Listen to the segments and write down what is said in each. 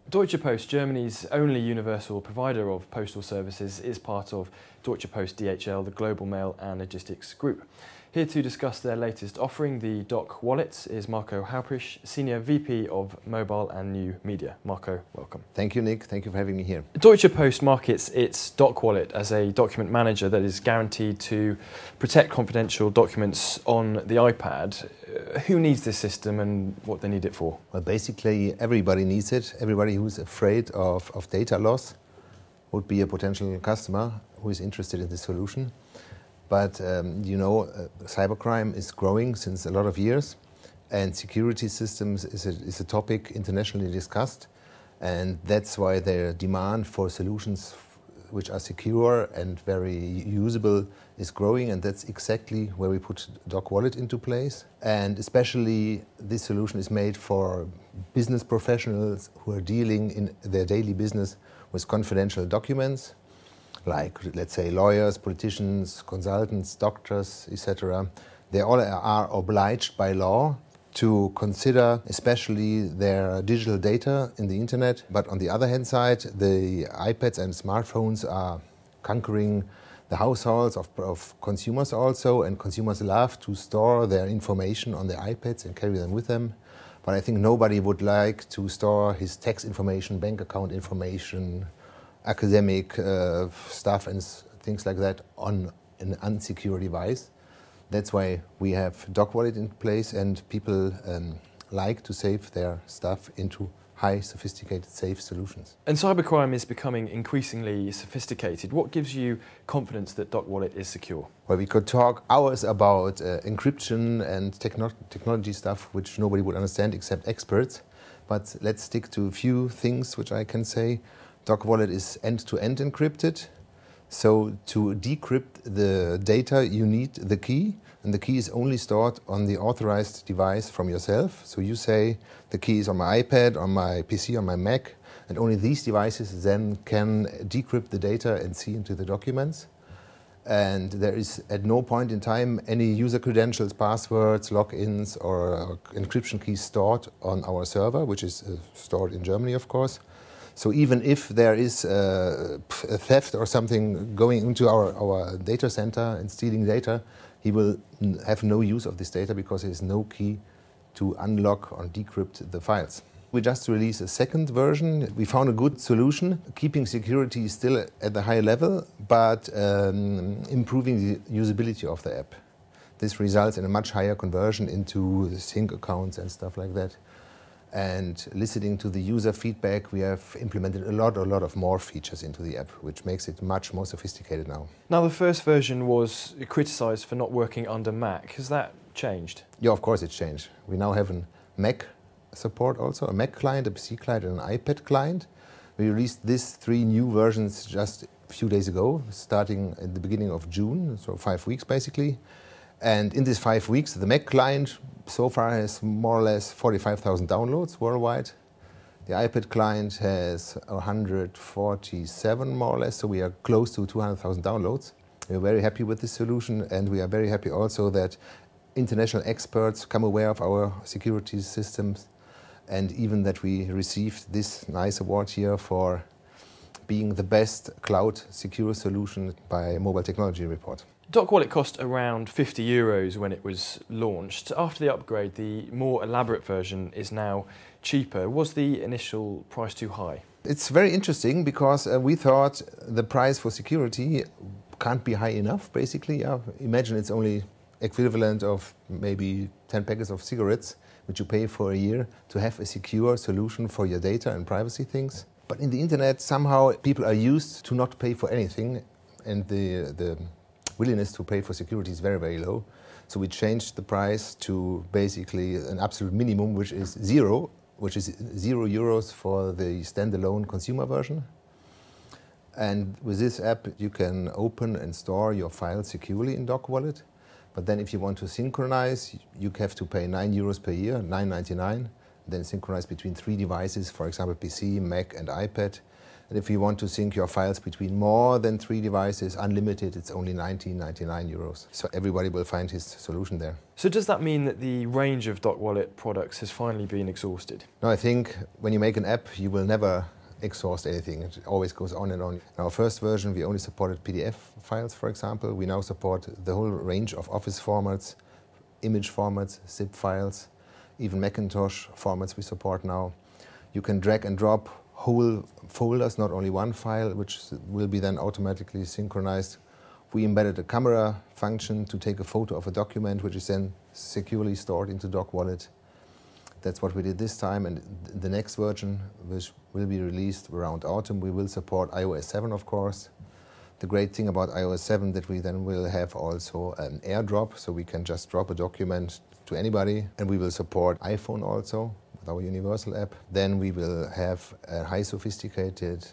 Deutsche Post, Germany's only universal provider of postal services, is part of Deutsche Post DHL, the global mail and logistics group. Here to discuss their latest offering, the DocWallet, is Marco Hauprich, Senior VP of Mobile and New Media. Marco, welcome. Thank you, Nick. Thank you for having me here. Deutsche Post markets its DocWallet as a document manager that is guaranteed to protect confidential documents on the iPad. Who needs this system and what they need it for? Well, basically, everybody needs it. Everybody who's afraid of data loss would be a potential customer who is interested in this solution. But cybercrime is growing since a lot of years, and security systems is a topic internationally discussed, and that's why their demand for solutions which are secure and very usable is growing, and that's exactly where we put DocWallet into place. And especially this solution is made for business professionals who are dealing in their daily business with confidential documents, like, let's say, lawyers, politicians, consultants, doctors, etc. They all are obliged by law to consider especially their digital data in the internet. But on the other hand side, the iPads and smartphones are conquering the households of consumers also, and consumers love to store their information on their iPads and carry them with them. But I think nobody would like to store his tax information, bank account information, academic stuff and things like that on an unsecure device. That's why we have DocWallet in place, and people like to save their stuff into high, sophisticated, safe solutions. And cybercrime is becoming increasingly sophisticated. What gives you confidence that DocWallet is secure? Well, we could talk hours about encryption and technology stuff which nobody would understand except experts. But let's stick to a few things which I can say. DocWallet is end-to-end encrypted. So to decrypt the data, you need the key, and the key is only stored on the authorized device from yourself. So you say the key is on my iPad, on my PC, on my Mac, and only these devices then can decrypt the data and see into the documents. And there is at no point in time any user credentials, passwords, logins, or encryption keys stored on our server, which is stored in Germany, of course. So even if there is a theft or something going into our data center and stealing data, he will have no use of this data because there is no key to unlock or decrypt the files. We just released a second version. We found a good solution, keeping security still at the high level, but improving the usability of the app. This results in a much higher conversion into the sync accounts and stuff like that. And listening to the user feedback, we have implemented a lot of more features into the app, which makes it much more sophisticated now. Now, the first version was criticized for not working under Mac. Has that changed? Yeah, of course it's changed. We now have a Mac support also, a Mac client, a PC client, and an iPad client. We released these 3 new versions just a few days ago, starting at the beginning of June, so 5 weeks basically. And in these 5 weeks, the Mac client so far has more or less 45,000 downloads worldwide. The iPad client has 147 more or less, so we are close to 200,000 downloads. We are very happy with this solution, and we are very happy also that international experts come aware of our security systems, and even that we received this nice award here for being the best cloud secure solution by Mobile Technology Report. DocWallet cost around €50 when it was launched. After the upgrade, the more elaborate version is now cheaper. Was the initial price too high? It's very interesting because we thought the price for security can't be high enough, basically. Imagine it's only equivalent of maybe 10 packets of cigarettes, which you pay for a year to have a secure solution for your data and privacy things. But in the internet, somehow people are used to not pay for anything, and the willingness to pay for security is very, very low. So we changed the price to basically an absolute minimum, which is €0 for the standalone consumer version. And with this app, you can open and store your files securely in DocWallet. But then if you want to synchronize, you have to pay €9 per year, $9.99, then synchronize between 3 devices, for example, PC, Mac, and iPad. And if you want to sync your files between more than 3 devices, unlimited, it's only 19.99 euros. So everybody will find his solution there. So does that mean that the range of DocWallet products has finally been exhausted? No, I think when you make an app, you will never exhaust anything. It always goes on and on. In our first version, we only supported PDF files, for example. We now support the whole range of Office formats, image formats, zip files, even Macintosh formats we support now. You can drag and drop whole folders, not only one file, which will be then automatically synchronized. We embedded a camera function to take a photo of a document, which is then securely stored into DocWallet. That's what we did this time, and the next version, which will be released around autumn, we will support iOS 7, of course. The great thing about iOS 7 that we then will have also an AirDrop, so we can just drop a document to anybody, and we will support iPhone also with our universal app. Then we will have a high sophisticated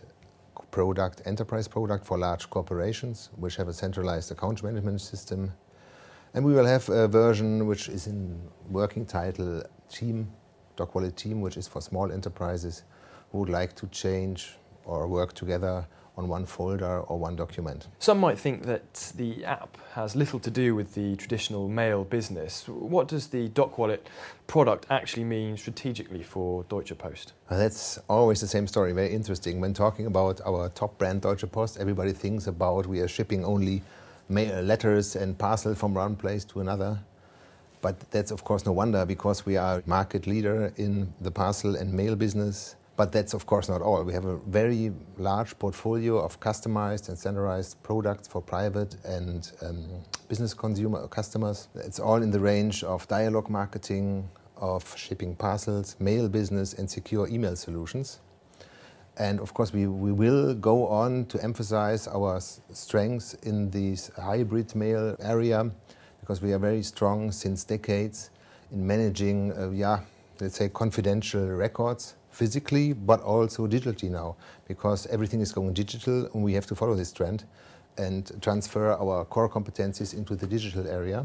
product, enterprise product for large corporations, which have a centralized account management system. And we will have a version which is in working title Team, DocWallet Team, which is for small enterprises who would like to change or work together on one folder or one document. Some might think that the app has little to do with the traditional mail business. What does the DocWallet product actually mean strategically for Deutsche Post? That's always the same story, very interesting. When talking about our top brand Deutsche Post, everybody thinks about we are shipping only letters and parcel from one place to another. But that's of course no wonder, because we are market leader in the parcel and mail business. But that's of course not all. We have a very large portfolio of customized and standardized products for private and business consumer customers. It's all in the range of dialogue marketing, of shipping parcels, mail business and secure email solutions. And of course we will go on to emphasize our strengths in this hybrid mail area, because we are very strong since decades in managing, let's say, confidential records, physically, but also digitally now, because everything is going digital and we have to follow this trend and transfer our core competencies into the digital area.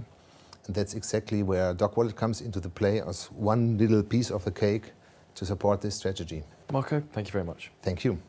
And that's exactly where DocWallet comes into the play as one little piece of the cake to support this strategy. Marco, thank you very much. Thank you.